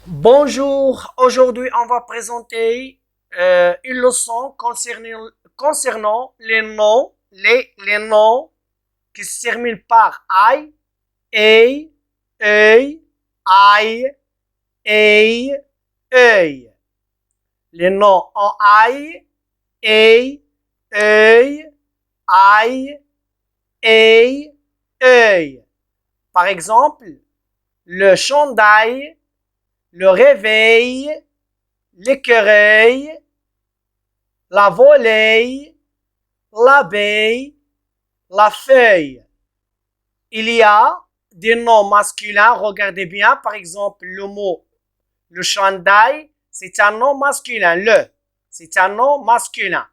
Bonjour, aujourd'hui on va présenter une leçon concernant les noms qui se terminent par I, a, I, a. Les noms en I, a. Par exemple, le chandail, le réveil, l'écureuil, la volaille, l'abeille, la feuille. Il y a des noms masculins, regardez bien, par exemple, le chandail, c'est un nom masculin, c'est un nom masculin.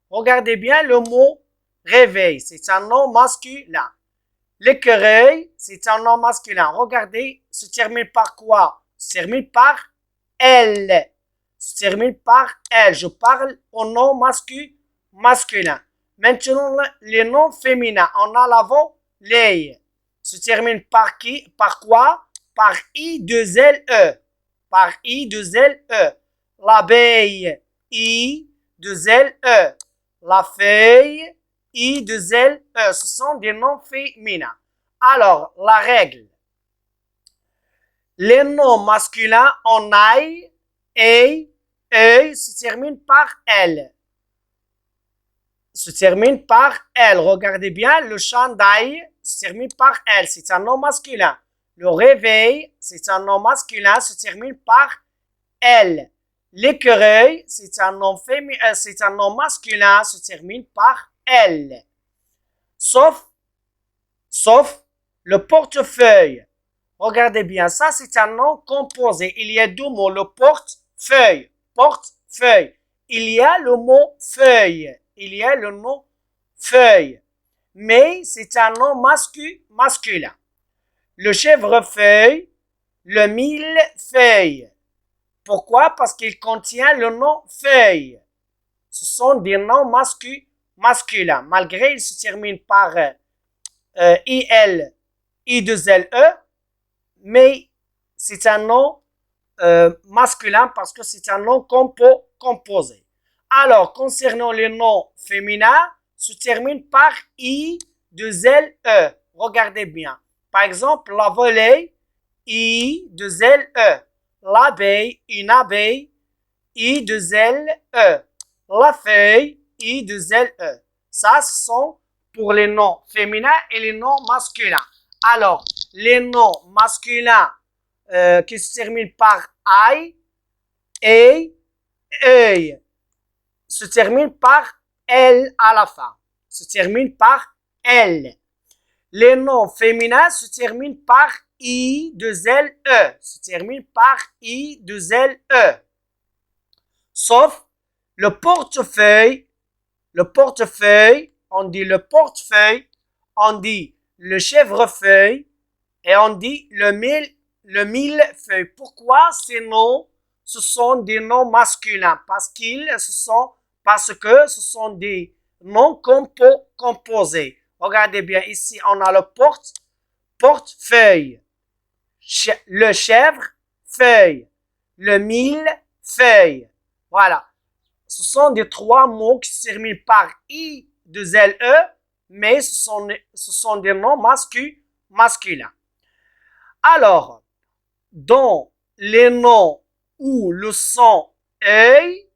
Regardez bien le mot réveil, c'est un nom masculin. L'écureuil, c'est un nom masculin. Regardez, se termine par quoi? Se termine par elle. Se termine par elle. Je parle au nom masculin. Maintenant, les noms féminins. On a l'avant, les. Se termine par qui? Par quoi? Par I2LE. Par I2LE. L'abeille, I2LE. La feuille, I2LE. Ce sont des noms féminins. Alors, la règle. Les noms masculins en I, A, se terminent par L. Se termine par L. Regardez bien, le chandail se termine par L. C'est un nom masculin. Le réveil, c'est un nom masculin, se termine par L. L'écureuil, c'est un nom masculin, se termine par L. Sauf le portefeuille. Regardez bien, ça c'est un nom composé. Il y a deux mots, le portefeuille. Portefeuille. Il y a le mot feuille. Il y a le nom feuille. Mais c'est un nom masculin. Le chèvrefeuille, le millefeuille. Pourquoi? Parce qu'il contient le nom feuille. Ce sont des noms masculins. Malgré ils se terminent par IL, I2LE, mais c'est un nom masculin parce que c'est un nom composé. Alors, concernant les noms féminins, se termine par I2LE. Regardez bien. Par exemple, la volaille, I2LE. L'abeille, une abeille, I2LE. La feuille, I2LE. Ça, ce sont pour les noms féminins et les noms masculins. Alors, les noms masculins qui se terminent par I, A, se terminent par L à la fin. Se terminent par L. Les noms féminins se terminent par I2LE. Se terminent par I2LE. Sauf le portefeuille, on dit le portefeuille, on dit le chèvrefeuille et on dit le millefeuille. Pourquoi ces noms, ce sont des noms masculins? Parce que ce sont des noms composés. Regardez bien ici, on a le portefeuille, le chèvrefeuille, le millefeuille. Voilà. Ce sont des trois mots qui se terminent par I2LE, mais ce sont des noms masculins. Alors, dans les noms où le son œil,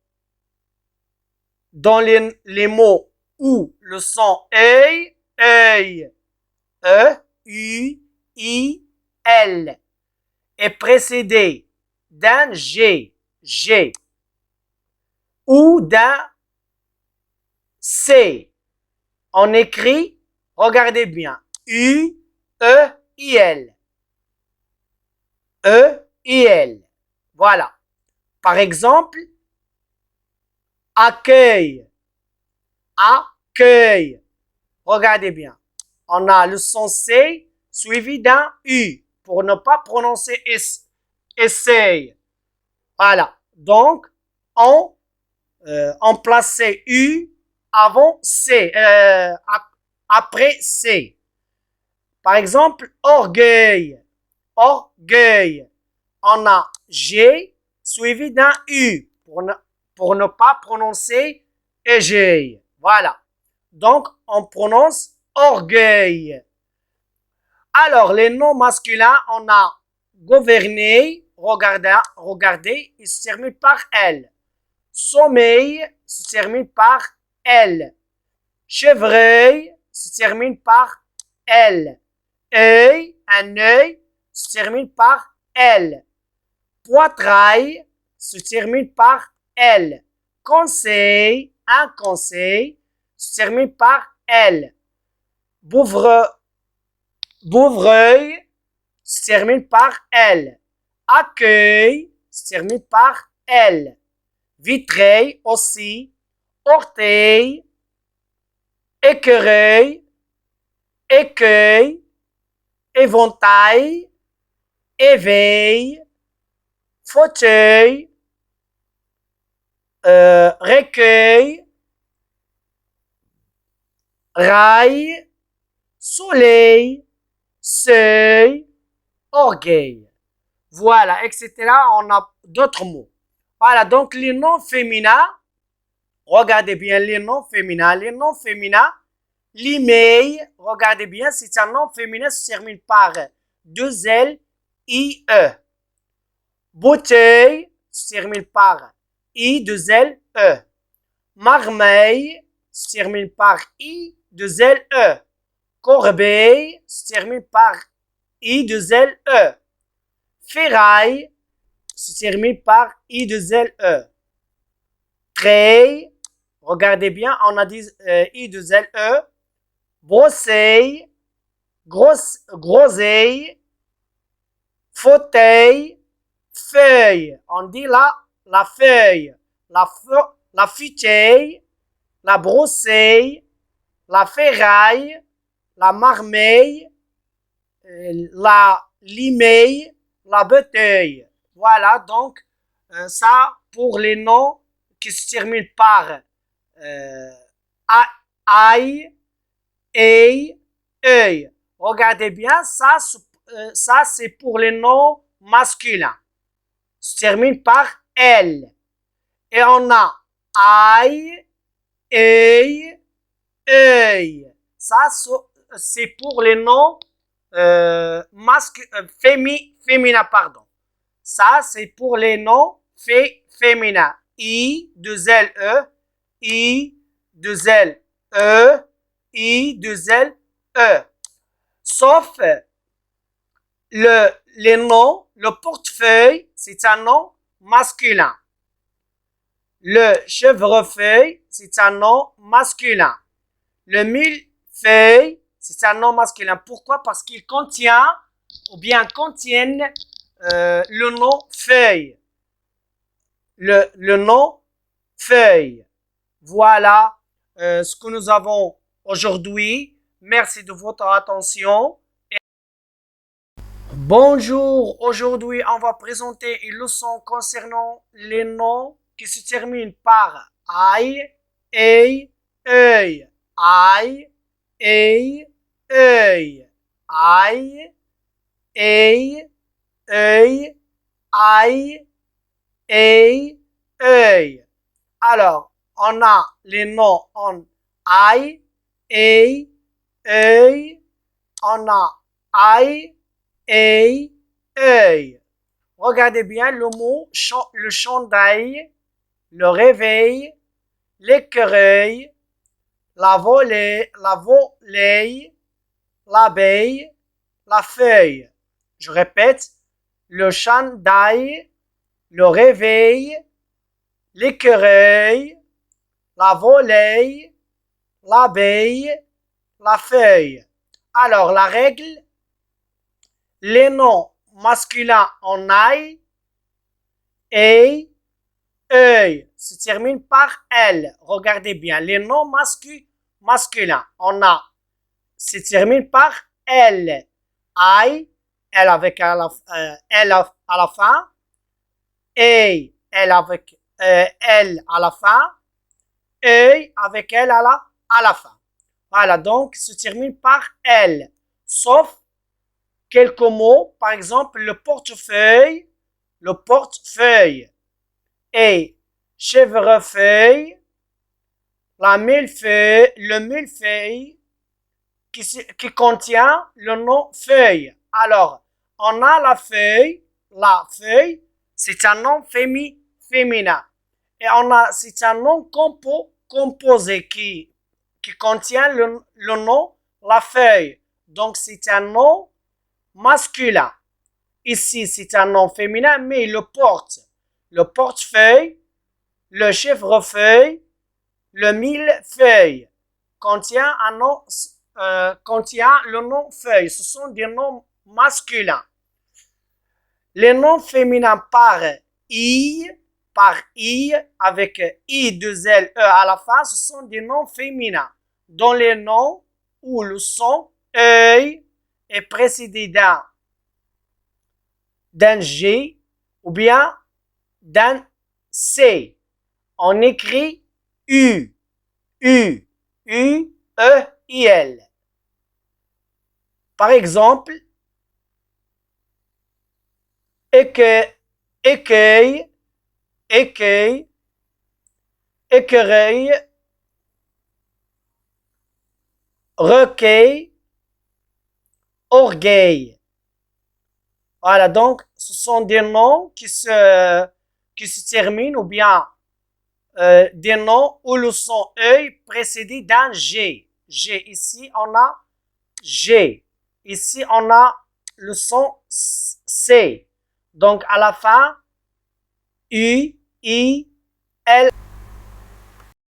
dans les mots où le son œil, E, U, I, L, est précédé d'un G, ou d'un C. On écrit, regardez bien, U, E, I, L. E, I, L. Voilà. Par exemple, accueil. Accueil. Regardez bien. On a le son C suivi d'un U pour ne pas prononcer essaye. Voilà. Donc, on plaçait U avant C, après C. Par exemple, orgueil. Orgueil. on a G suivi d'un U pour ne pas prononcer EG. Voilà. Donc, on prononce orgueil. Alors, les noms masculins, on a gouverner, regarder, il se termine par L. Sommeil se termine par L. Chevreuil se termine par L. Œil, un œil se termine par L. Poitrail se termine par L. Conseil, un conseil se termine par L. Bouvreuil se termine par L. Accueil se termine par L. Vitrail aussi. Orteil. Écureuil. Écueil. Éventail. Éveil. Fauteuil. Recueil. Rail. Soleil. Seuil. Orgueil. Voilà, etc. On a d'autres mots. Voilà, donc les noms féminins, regardez bien les noms féminins. Les noms féminins, l'email, regardez bien, c'est un nom féminin, se termine par deux L, I, E. Bouteille, se termine par I, deux L, E. Marmeille, se termine par I, deux L, E. Corbeille, se termine par I, deux L, E. Ferraille se termine par I, deux L, E. Treille, regardez bien, on a dit I, deux L, E. Brosseille, groseille, fauteuil, feuille. On dit là la feuille, la futaille, la brosseille, la ferraille, la marmeille, la limeille, la bouteille. Voilà, donc, ça pour les noms qui se terminent par aïe, œil, œil. Regardez bien, ça c'est pour les noms masculins. Se termine par L. Et on a aïe, œil, œil. Ça, c'est pour les noms féminins, pardon. Ça, c'est pour les noms féminins. I, deux L, E, I, deux L, E, I, deux L, E. Sauf les noms, le portefeuille, c'est un nom masculin. Le chevrefeuille, c'est un nom masculin. Le millefeuille, c'est un nom masculin. Pourquoi? Parce qu'il contient ou bien contiennent le nom feuille. Le nom feuille. Voilà ce que nous avons aujourd'hui. Merci de votre attention. Bonjour, aujourd'hui on va présenter une leçon concernant les noms qui se terminent par aïe, œil, œil. Aïe, œil, œil. Aïe, œil, œil. Aïe, œil, œil. Alors, on a les noms en aïe, œil, œil. On a aïe, œil, œil. Regardez bien le mot, le chandail, le réveil, l'écureuil, la volaille, l'abeille, la feuille. Je répète, le chandail, le réveil, l'écureuil, la volaille, l'abeille, la feuille. Alors, la règle, les noms masculins en aïe, œil, œil se terminent par L. Regardez bien, les noms masculins, on a, se terminent par L. Aïe, L avec L à la fin. œil, L avec L à la fin. Œil avec L à la fin. Voilà, donc se termine par L. Sauf quelques mots, par exemple le portefeuille le portefeuille. Et chèvrefeuille, le millefeuille qui contient le nom feuille. Alors, on a la feuille, c'est un nom féminin. Et c'est un nom composé qui contient le nom la feuille. Donc, c'est un nom masculin. Ici, c'est un nom féminin, mais le portefeuille, le chèvrefeuille, le millefeuille contient le nom feuille. Ce sont des noms masculins. Les noms féminins par I, avec I, 2 L, E à la fin, ce sont des noms féminins. Dont les noms où le son œil est précédé d'un G ou bien d'un C. On écrit U, E, I, L. Par exemple, écueil, écureuil, recueil, orgueil. Voilà, donc ce sont des noms qui se terminent ou bien des noms où le son œil précédé d'un G. Ici on a G. Ici on a le son C. Donc à la fin, U, I,